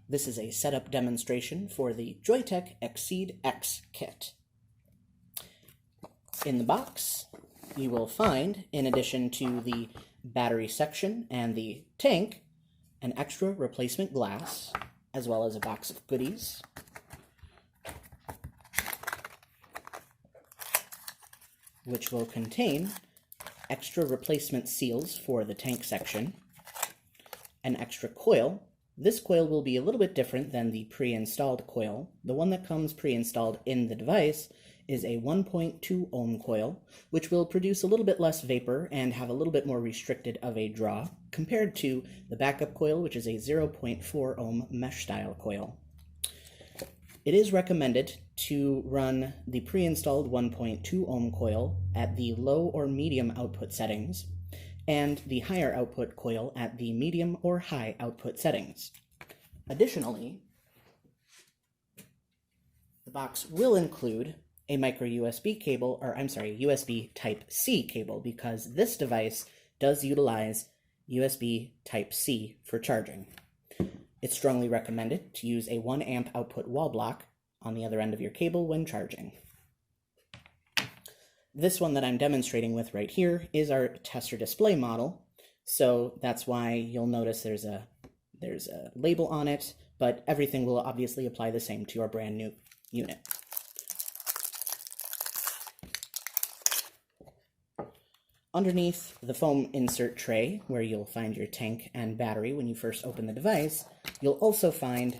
This is a setup demonstration for the Joyetech Exceed X kit. In the box, you will find, in addition to the battery section and the tank, an extra replacement glass, as well as a box of goodies, which will contain extra replacement seals for the tank section, an extra coil. This coil will be a little bit different than the pre-installed coil. The one that comes pre-installed in the device is a 1.2 ohm coil, which will produce a little bit less vapor and have a little bit more restricted of a draw compared to the backup coil, which is a 0.4 ohm mesh style coil. It is recommended to run the pre-installed 1.2 ohm coil at the low or medium output settings, and the higher output coil at the medium or high output settings. Additionally, the box will include a micro USB cable, or I'm sorry, USB Type-C cable, because this device does utilize USB Type-C for charging. It's strongly recommended to use a 1 amp output wall block on the other end of your cable when charging. This one that I'm demonstrating with right here is our tester display model, so that's why you'll notice there's a label on it, but everything will obviously apply the same to our brand new unit. Underneath the foam insert tray, where you'll find your tank and battery when you first open the device, you'll also find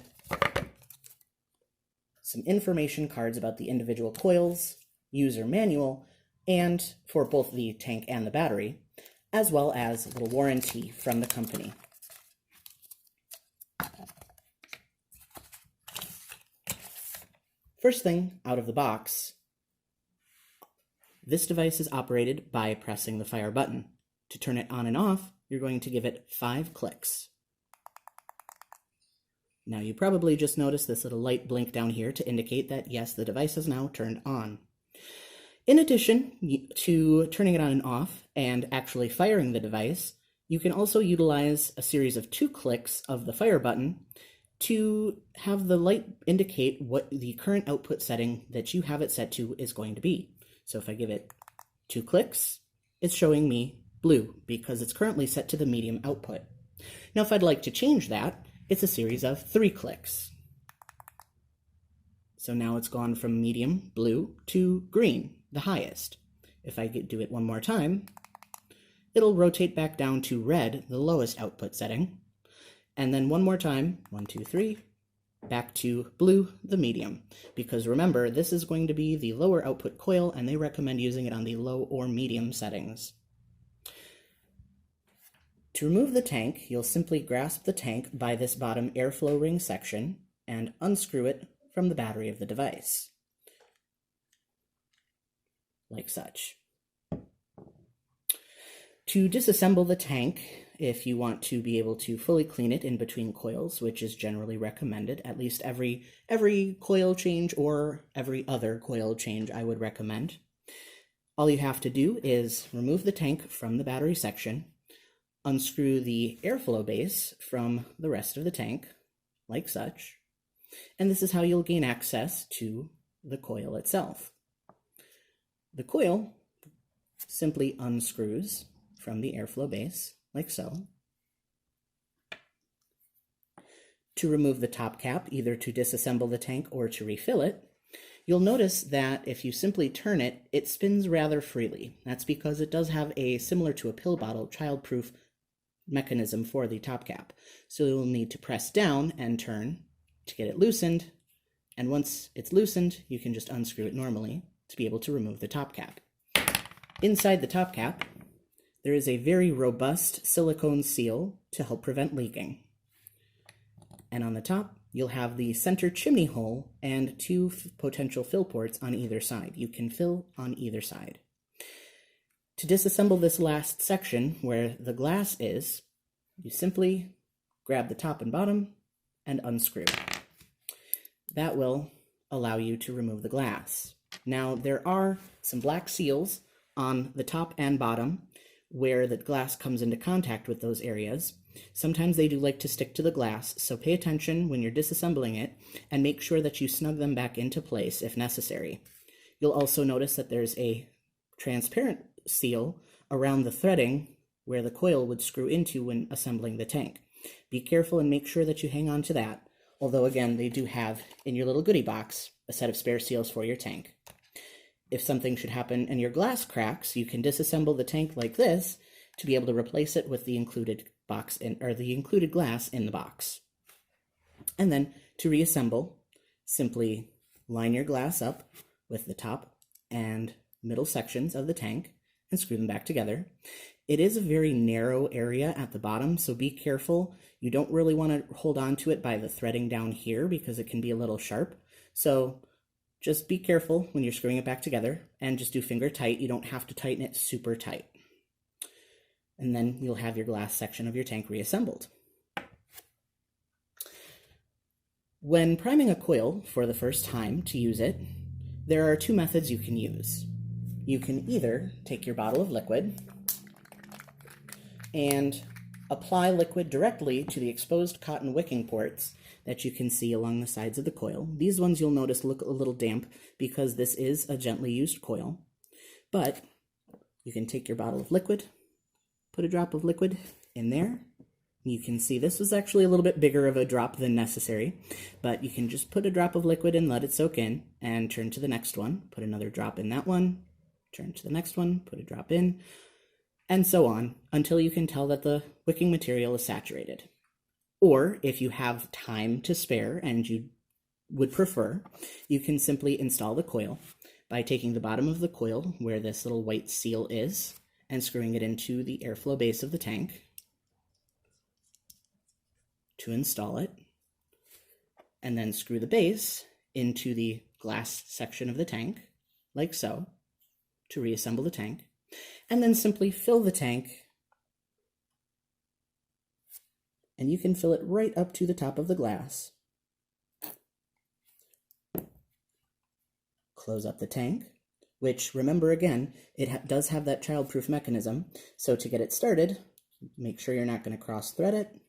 some information cards about the individual coils, user manual, and for both the tank and the battery, as well as a little warranty from the company. First thing out of the box, this device is operated by pressing the fire button. To turn it on and off, you're going to give it 5 clicks. Now you probably just noticed this little light blink down here to indicate that yes, the device is now turned on. In addition to turning it on and off and actually firing the device, you can also utilize a series of 2 clicks of the fire button to have the light indicate what the current output setting that you have it set to is going to be. So if I give it 2 clicks, it's showing me blue because it's currently set to the medium output. Now if I'd like to change that, it's a series of 3 clicks. So now it's gone from medium blue to green, the highest. If I do it one more time, it'll rotate back down to red, the lowest output setting. And then one more time, 1, 2, 3, back to blue, the medium. Because remember, this is going to be the lower output coil, and they recommend using it on the low or medium settings. To remove the tank, you'll simply grasp the tank by this bottom airflow ring section and unscrew it from the battery of the device, like such. To disassemble the tank, if you want to be able to fully clean it in between coils, which is generally recommended, at least every coil change or every other coil change I would recommend, all you have to do is remove the tank from the battery section, unscrew the airflow base from the rest of the tank, like such, and this is how you'll gain access to the coil itself. The coil simply unscrews from the airflow base, like so. To remove the top cap, either to disassemble the tank or to refill it, you'll notice that if you simply turn it, it spins rather freely. That's because it does have a, similar to a pill bottle, child-proof mechanism for the top cap. So you'll need to press down and turn to get it loosened, and once it's loosened, you can just unscrew it normally to be able to remove the top cap. Inside the top cap, there is a very robust silicone seal to help prevent leaking. And on the top, you'll have the center chimney hole and 2 potential fill ports on either side. You can fill on either side. To disassemble this last section where the glass is, you simply grab the top and bottom and unscrew. That will allow you to remove the glass. Now, there are some black seals on the top and bottom, where the glass comes into contact with those areas. Sometimes they do like to stick to the glass, so pay attention when you're disassembling it and make sure that you snug them back into place if necessary. You'll also notice that there's a transparent seal around the threading where the coil would screw into when assembling the tank. Be careful and make sure that you hang on to that, although again, they do have in your little goodie box a set of spare seals for your tank. If something should happen and your glass cracks, you can disassemble the tank like this to be able to replace it with the included included glass in the box. And then to reassemble, simply line your glass up with the top and middle sections of the tank and screw them back together. It is a very narrow area at the bottom, so be careful. You don't really want to hold on to it by the threading down here because it can be a little sharp. So just be careful when you're screwing it back together and just do finger tight. You don't have to tighten it super tight. And then you'll have your glass section of your tank reassembled. When priming a coil for the first time to use it, there are two methods you can use. You can either take your bottle of liquid and apply liquid directly to the exposed cotton wicking ports that you can see along the sides of the coil. These ones you'll notice look a little damp because this is a gently used coil. But you can take your bottle of liquid, put a drop of liquid in there. You can see this was actually a little bit bigger of a drop than necessary, but you can just put a drop of liquid and let it soak in and turn to the next one, put another drop in that one, turn to the next one, put a drop in, and so on until you can tell that the wicking material is saturated. Or if you have time to spare and you would prefer, you can simply install the coil by taking the bottom of the coil where this little white seal is and screwing it into the airflow base of the tank to install it, and then screw the base into the glass section of the tank, like so, to reassemble the tank, and then simply fill the tank, and you can fill it right up to the top of the glass. Close up the tank, which, remember again, it does have that child-proof mechanism, so to get it started, make sure you're not going to cross-thread it,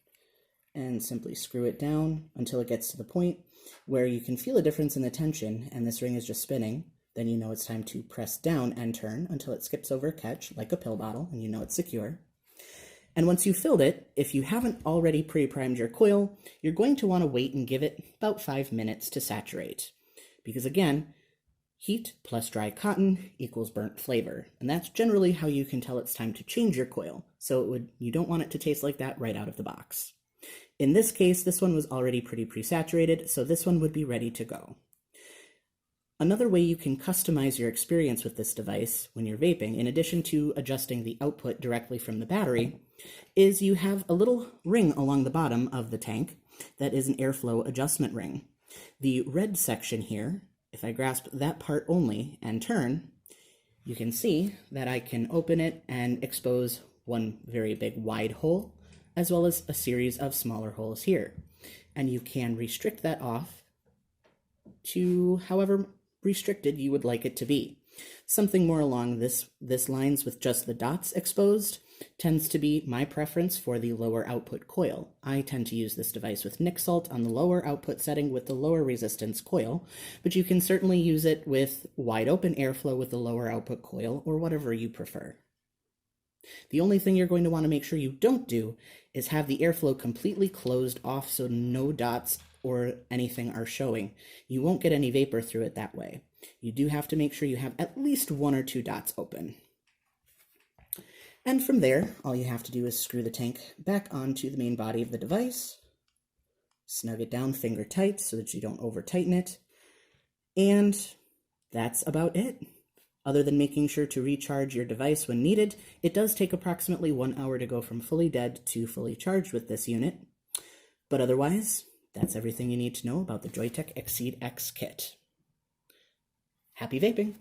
and simply screw it down until it gets to the point where you can feel a difference in the tension and this ring is just spinning. Then you know it's time to press down and turn until it skips over catch like a pill bottle and you know it's secure. And once you've filled it, if you haven't already pre-primed your coil, you're going to want to wait and give it about 5 minutes to saturate. Because again, heat plus dry cotton equals burnt flavor. And that's generally how you can tell it's time to change your coil. So you don't want it to taste like that right out of the box. In this case, this one was already pretty pre-saturated, so this one would be ready to go. Another way you can customize your experience with this device when you're vaping, in addition to adjusting the output directly from the battery, is you have a little ring along the bottom of the tank that is an airflow adjustment ring. The red section here, if I grasp that part only and turn, you can see that I can open it and expose one very big wide hole, as well as a series of smaller holes here. And you can restrict that off to however restricted you would like it to be. Something more along this lines with just the dots exposed tends to be my preference for the lower output coil. I tend to use this device with Nick Salt on the lower output setting with the lower resistance coil, but you can certainly use it with wide open airflow with the lower output coil or whatever you prefer. The only thing you're going to want to make sure you don't do is have the airflow completely closed off so no dots or anything are showing. You won't get any vapor through it that way. You do have to make sure you have at least 1 or 2 dots open. And from there, all you have to do is screw the tank back onto the main body of the device, snug it down finger tight so that you don't over tighten it, and that's about it. Other than making sure to recharge your device when needed, it does take approximately 1 hour to go from fully dead to fully charged with this unit. But otherwise, that's everything you need to know about the Joyetech Exceed X kit. Happy vaping!